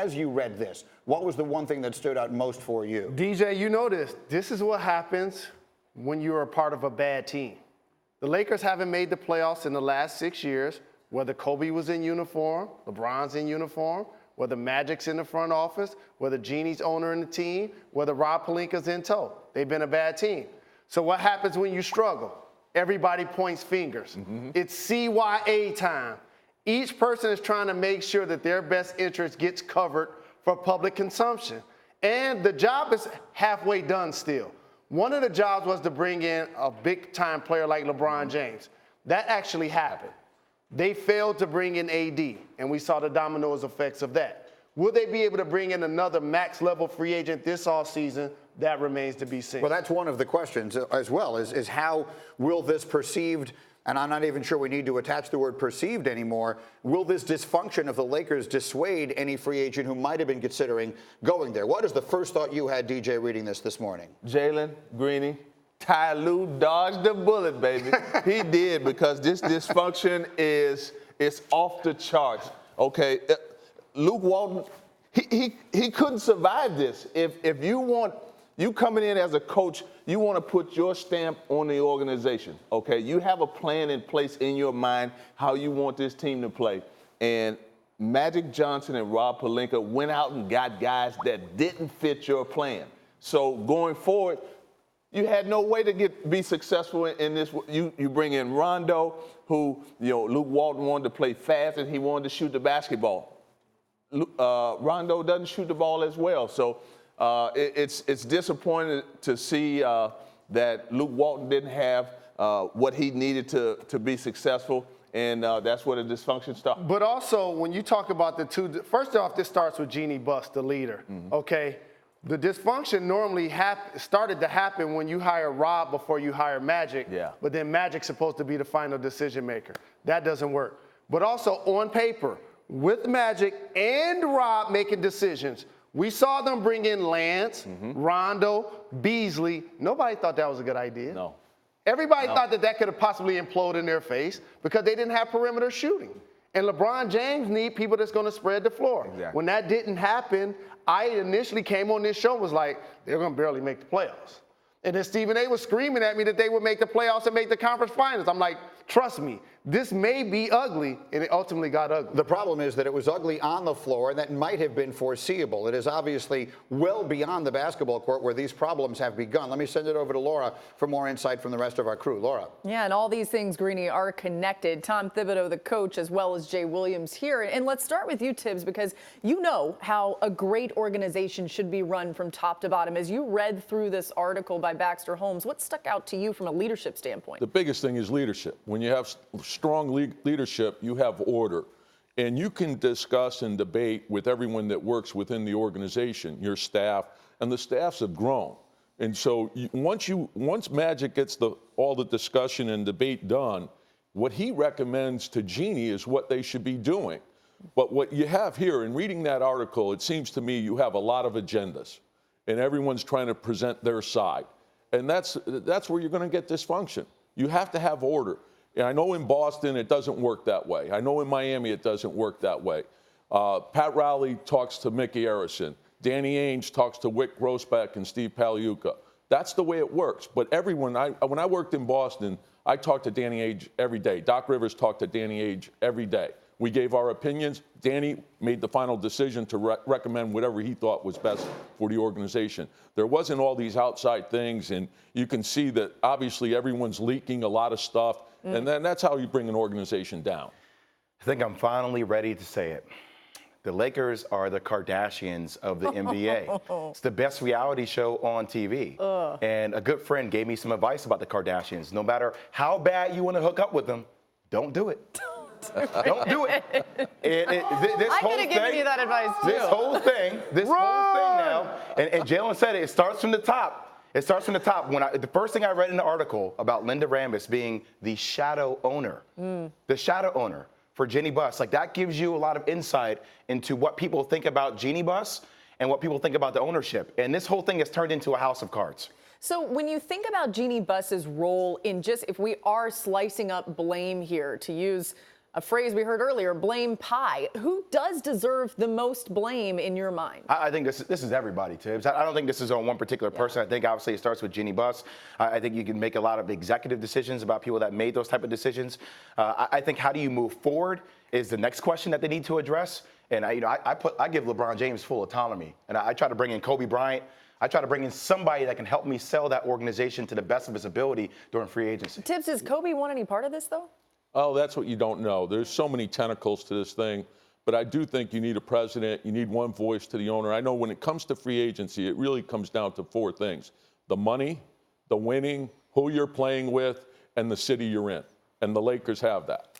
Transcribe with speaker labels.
Speaker 1: As you read this, what was the one thing that stood out most for you?
Speaker 2: DJ, you know this. This is what happens when you're a part of a bad team. The Lakers haven't made the playoffs in the last 6 years, whether Kobe was in uniform, LeBron's in uniform, whether Magic's in the front office, whether Jeannie's owner in the team, whether Rob Pelinka's in tow. They've been a bad team. So what happens when you struggle? Everybody points fingers. It's CYA time. Each person is trying to make sure that their best interest gets covered for public consumption. And the job is halfway done still. One of the jobs was to bring in a big-time player like LeBron James. That actually happened. They failed to bring in AD, and we saw the dominoes effects of that. Will they be able to bring in another max-level free agent this offseason? That remains to be seen.
Speaker 1: Well, that's one of the questions as well, is how will this perceived, and I'm not even sure we need to attach the word perceived anymore, will this dysfunction of the Lakers dissuade any free agent who might have been considering going there? What is the first thought you had, DJ, reading this morning?
Speaker 3: Jalen, Greeny, Ty Lue dodged the bullet, baby. He did, because this dysfunction is off the charts. Okay, Luke Walton, he couldn't survive this. If you coming in as a coach, you want to put your stamp on the organization, okay? You have a plan in place in your mind how you want this team to play. And Magic Johnson and Rob Pelinka went out and got guys that didn't fit your plan. So going forward, you had no way to be successful in this. You bring in Rondo, who, Luke Walton wanted to play fast and he wanted to shoot the basketball. Rondo doesn't shoot the ball as well. So it's disappointing to see that Luke Walton didn't have what he needed to be successful, and that's where the dysfunction started.
Speaker 2: But also, when you talk about the two, first off, this starts with Jeannie Buss, the leader, okay? The dysfunction normally started to happen when you hire Rob before you hire Magic, but then Magic's supposed to be the final decision maker. That doesn't work. But also, on paper, with Magic and Rob making decisions, we saw them bring in Lance, Rondo, Beasley. Nobody thought that was a good idea.
Speaker 3: No.
Speaker 2: Everybody thought that could have possibly imploded in their face because they didn't have perimeter shooting. And LeBron James need people that's going to spread the floor.
Speaker 3: Exactly.
Speaker 2: When that didn't happen, I initially came on this show and was like, they're going to barely make the playoffs. And then Stephen A was screaming at me that they would make the playoffs and make the conference finals. I'm like, trust me, this may be ugly, and it ultimately got ugly.
Speaker 1: The problem is that it was ugly on the floor, and that might have been foreseeable. It is obviously well beyond the basketball court where these problems have begun. Let me send it over to Laura for more insight from the rest of our crew. Laura.
Speaker 4: Yeah, and all these things, Greeny, are connected. Tom Thibodeau, the coach, as well as Jay Williams here. And let's start with you, Tibbs, because you know how a great organization should be run from top to bottom. As you read through this article by Baxter Holmes, what stuck out to you from a leadership standpoint?
Speaker 5: The biggest thing is leadership. When you have strong leadership, you have order. And you can discuss and debate with everyone that works within the organization, your staff, and the staffs have grown. And so once Magic gets all the discussion and debate done, what he recommends to Jeannie is what they should be doing. But what you have here, in reading that article, it seems to me you have a lot of agendas, and everyone's trying to present their side. And that's where you're going to get dysfunction. You have to have order. And I know in Boston it doesn't work that way. I know in Miami it doesn't work that way. Pat Riley talks to Mickey Arison. Danny Ainge talks to Wick Grossbeck and Steve Pagliuca. That's the way it works. But everyone, when I worked in Boston, I talked to Danny Ainge every day. Doc Rivers talked to Danny Ainge every day. We gave our opinions. Danny made the final decision to recommend whatever he thought was best for the organization. There wasn't all these outside things, and you can see that obviously everyone's leaking a lot of stuff, and then that's how you bring an organization down.
Speaker 6: I think I'm finally ready to say it. The Lakers are the Kardashians of the NBA. It's the best reality show on TV. And a good friend gave me some advice about the Kardashians. No matter how bad you want to hook up with them, don't do it. Don't do it.
Speaker 4: I could have given you that advice too.
Speaker 6: This whole thing now, and Jalen said it starts from the top. It starts from the top. The first thing I read in the article about Linda Rambis being the shadow owner, for Jeannie Buss, like that gives you a lot of insight into what people think about Jeannie Buss and what people think about the ownership. And this whole thing has turned into a house of cards.
Speaker 4: So when you think about Jeannie Buss's role in just, if we are slicing up blame here, to use A phrase we heard earlier, blame pie. Who does deserve the most blame in your mind?
Speaker 6: I think this is everybody, Tibbs. I don't think this is on one particular person. I think obviously it starts with Jeannie Buss. I think you can make a lot of executive decisions about people that made those type of decisions. I think how do you move forward is the next question that they need to address. And I give LeBron James full autonomy, and I try to bring in Kobe Bryant. I try to bring in somebody that can help me sell that organization to the best of his ability during free agency.
Speaker 4: Tibbs, does Kobe want any part of this, though?
Speaker 5: Oh, that's what you don't know. There's so many tentacles to this thing. But I do think you need a president. You need one voice to the owner. I know when it comes to free agency, it really comes down to 4 things: the money, the winning, who you're playing with, and the city you're in. And the Lakers have that.